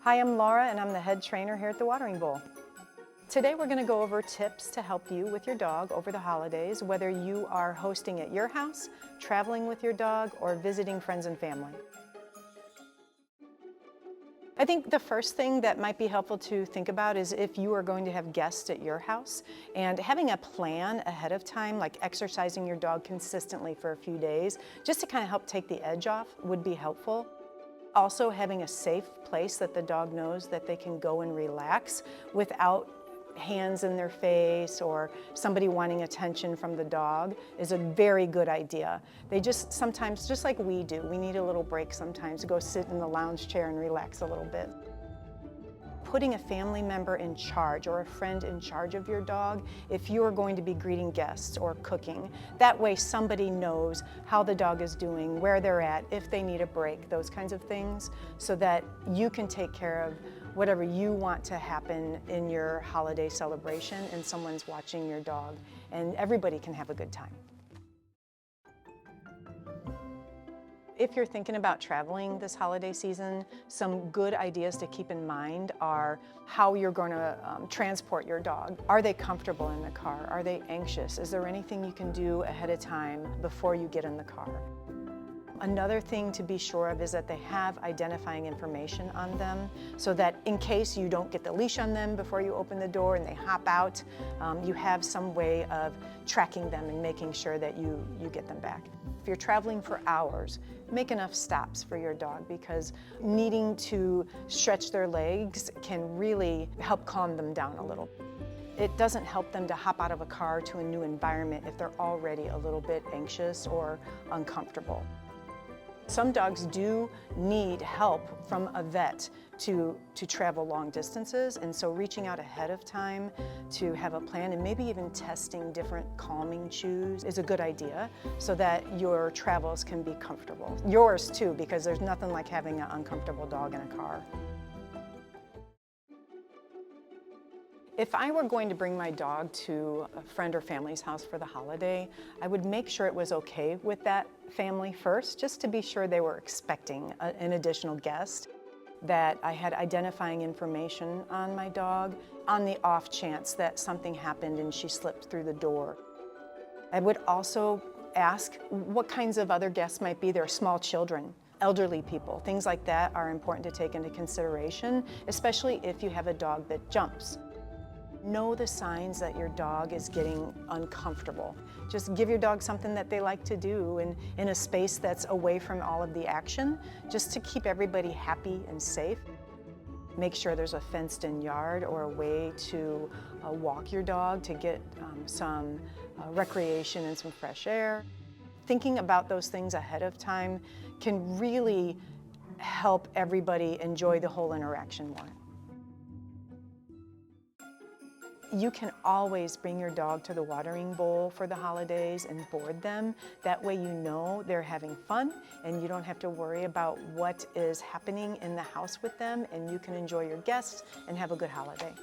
Hi, I'm Laura and I'm the head trainer here at the Watering Bowl. Today we're going to go over tips to help you with your dog over the holidays, whether you are hosting at your house, traveling with your dog, or visiting friends and family. I think the first thing that might be helpful to think about is if you are going to have guests at your house, and having a plan ahead of time, like exercising your dog consistently for a few days, just to kind of help take the edge off, would be helpful. Also, having a safe place that the dog knows that they can go and relax without hands in their face or somebody wanting attention from the dog is a very good idea. They just sometimes, just like we do, we need a little break sometimes to go sit in the lounge chair and relax a little bit. Putting a family member in charge or a friend in charge of your dog if you are going to be greeting guests or cooking. That way somebody knows how the dog is doing, where they're at, if they need a break, those kinds of things, so that you can take care of whatever you want to happen in your holiday celebration and someone's watching your dog and everybody can have a good time. If you're thinking about traveling this holiday season, some good ideas to keep in mind are how you're going to transport your dog. Are they comfortable in the car? Are they anxious? Is there anything you can do ahead of time before you get in the car? Another thing to be sure of is that they have identifying information on them so that in case you don't get the leash on them before you open the door and they hop out, you have some way of tracking them and making sure that you get them back. If you're traveling for hours, make enough stops for your dog because needing to stretch their legs can really help calm them down a little. It doesn't help them to hop out of a car to a new environment if they're already a little bit anxious or uncomfortable. Some dogs do need help from a vet to travel long distances, and so reaching out ahead of time to have a plan and maybe even testing different calming chews is a good idea so that your travels can be comfortable. Yours too, because there's nothing like having an uncomfortable dog in a car. If I were going to bring my dog to a friend or family's house for the holiday, I would make sure it was okay with that family first, just to be sure they were expecting an additional guest, that I had identifying information on my dog on the off chance that something happened and she slipped through the door. I would also ask what kinds of other guests might be there, small children, elderly people, things like that are important to take into consideration, especially if you have a dog that jumps. Know the signs that your dog is getting uncomfortable. Just give your dog something that they like to do in a space that's away from all of the action, just to keep everybody happy and safe. Make sure there's a fenced-in yard or a way to walk your dog to get some recreation and some fresh air. Thinking about those things ahead of time can really help everybody enjoy the whole interaction more. You can always bring your dog to the Watering Bowl for the holidays and board them. That way you know they're having fun and you don't have to worry about what is happening in the house with them, and you can enjoy your guests and have a good holiday.